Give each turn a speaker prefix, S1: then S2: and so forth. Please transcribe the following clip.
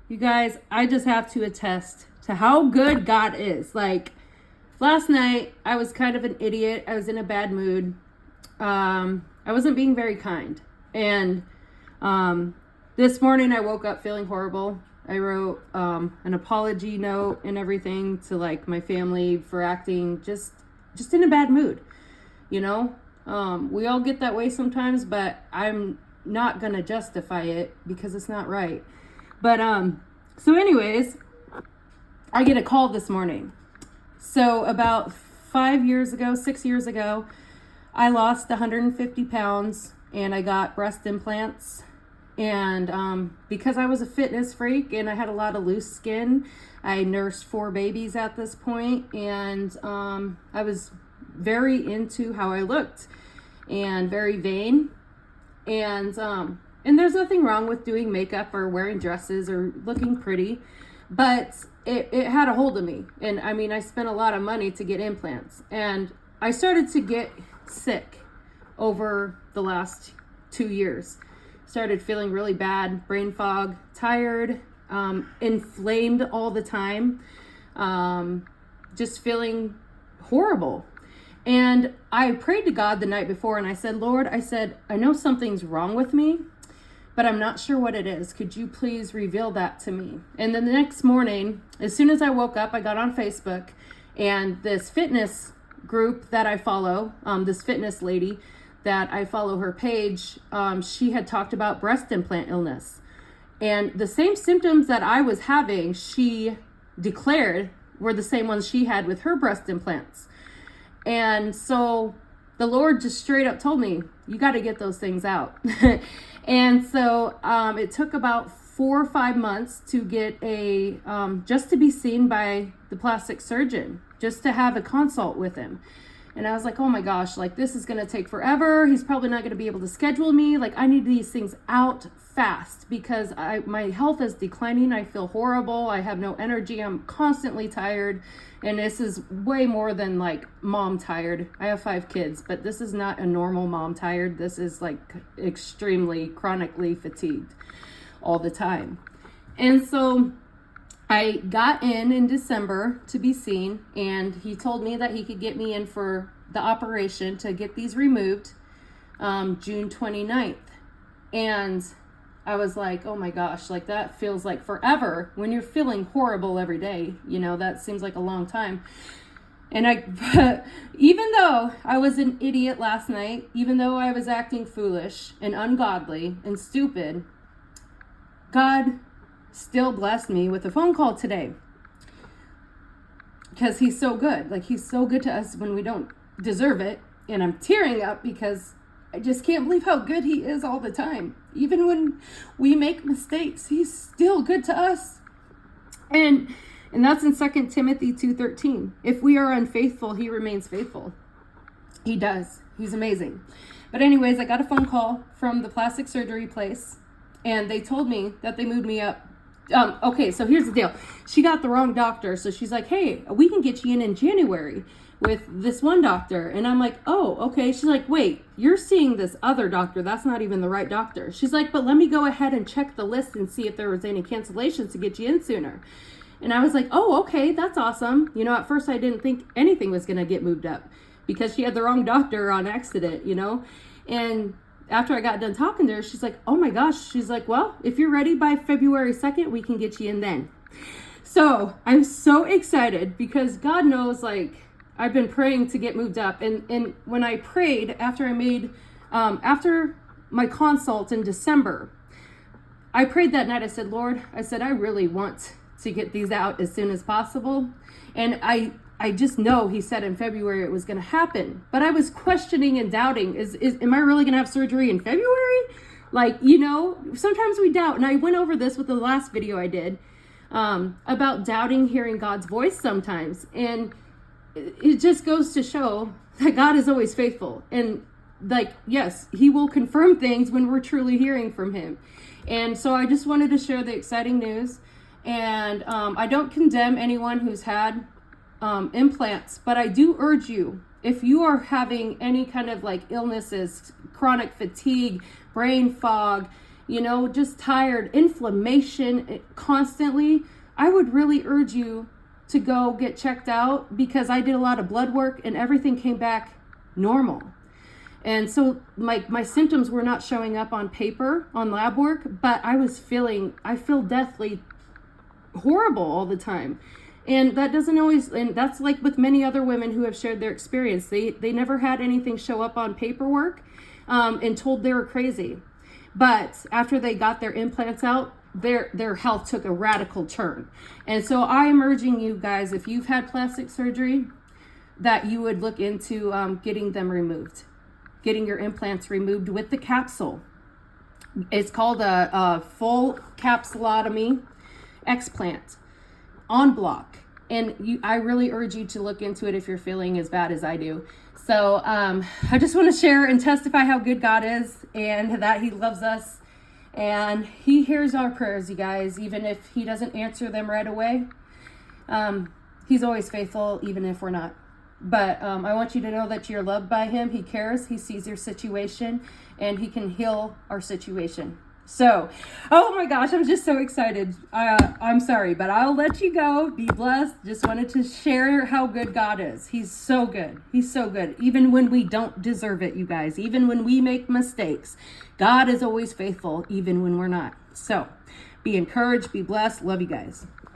S1: You guys, I just have to attest to how good God is. Like, last night, I was kind of an idiot. I was in a bad mood. I wasn't being very kind. And this morning, I woke up feeling horrible. I wrote an apology note and everything to, like, my family for acting just in a bad mood. You know? We all get that way sometimes, but I'm not going to justify it because it's not right. But, so anyways, I get a call this morning. So about 6 years ago, I lost 150 pounds and I got breast implants. And because I was a fitness freak and I had a lot of loose skin, I nursed 4 babies at this point, and I was very into how I looked and very vain. And there's nothing wrong with doing makeup or wearing dresses or looking pretty, but it had a hold of me. And I mean, I spent a lot of money to get implants, and I started to get sick over the last 2 years. Started feeling really bad, brain fog, tired, inflamed all the time, just feeling horrible. And I prayed to God the night before and I said, Lord, I know something's wrong with me, but I'm not sure what it is. Could you please reveal that to me? And then the next morning, as soon as I woke up, I got on Facebook, and this fitness group that I follow, this fitness lady that I follow her page, she had talked about breast implant illness. And the same symptoms that I was having, she declared were the same ones she had with her breast implants. And so the Lord just straight up told me, you got to get those things out. And so it took about 4 or 5 months to get just to be seen by the plastic surgeon, just to have a consult with him. And I was like, oh my gosh, like this is going to take forever. He's probably not going to be able to schedule me. Like I need these things out fast because my health is declining. I feel horrible. I have no energy. I'm constantly tired. And this is way more than like mom tired. I have 5 kids, but this is not a normal mom tired. This is like extremely chronically fatigued all the time. And so I got in December to be seen, and he told me that he could get me in for the operation to get these removed June 29th. And I was like, oh my gosh, like that feels like forever when you're feeling horrible every day. You know, that seems like a long time. And even though I was an idiot last night, even though I was acting foolish and ungodly and stupid, God still blessed me with a phone call today, because he's so good. Like he's so good to us when we don't deserve it. And I'm tearing up because I just can't believe how good he is all the time. Even when we make mistakes, he's still good to us. And that's in 2 Timothy 2:13. If we are unfaithful, he remains faithful. He does. He's amazing. But anyways, I got a phone call from the plastic surgery place, and they told me that they moved me up. Okay, so here's the deal. She got the wrong doctor. So she's like, hey, we can get you in January with this one doctor. And I'm like, oh, okay. She's like, wait, you're seeing this other doctor. That's not even the right doctor. She's like, but let me go ahead and check the list and see if there was any cancellations to get you in sooner. And I was like, oh, okay, that's awesome. You know, at first I didn't think anything was going to get moved up because she had the wrong doctor on accident, you know. And after I got done talking to her, she's like, oh my gosh. She's like, well, if you're ready by February 2nd, we can get you in then. So I'm so excited because God knows, like, I've been praying to get moved up. And when I prayed after after my consult in December, I prayed that night. I said, Lord, I really want to get these out as soon as possible. And I just know he said in February it was going to happen, but I was questioning and doubting, am I really going to have surgery in February? Like, you know, sometimes we doubt. And I went over this with the last video I did about doubting hearing God's voice sometimes. And it just goes to show that God is always faithful. And like, yes, he will confirm things when we're truly hearing from him. And so I just wanted to share the exciting news. And I don't condemn anyone who's had implants, but I do urge you, if you are having any kind of like illnesses, chronic fatigue, brain fog, just tired, inflammation constantly, I would really urge you to go get checked out, because I did a lot of blood work and everything came back normal. And so my symptoms were not showing up on paper, on lab work, but I feel deathly horrible all the time. And that doesn't always, and that's like with many other women who have shared their experience. They never had anything show up on paperwork and told they were crazy. But after they got their implants out, their health took a radical turn. And so I am urging you guys, if you've had plastic surgery, that you would look into getting them removed, getting your implants removed with the capsule. It's called a full capsulotomy explant en bloc. And I really urge you to look into it if you're feeling as bad as I do. So I just want to share and testify how good God is, and that he loves us. And he hears our prayers, you guys, even if he doesn't answer them right away. He's always faithful, even if we're not. But I want you to know that you're loved by him. He cares. He sees your situation, and he can heal our situation. So, oh my gosh, I'm just so excited. I'm sorry, but I'll let you go. Be blessed. Just wanted to share how good God is. He's so good. He's so good. Even when we don't deserve it, you guys. Even when we make mistakes, God is always faithful, even when we're not. So, be encouraged. Be blessed. Love you guys.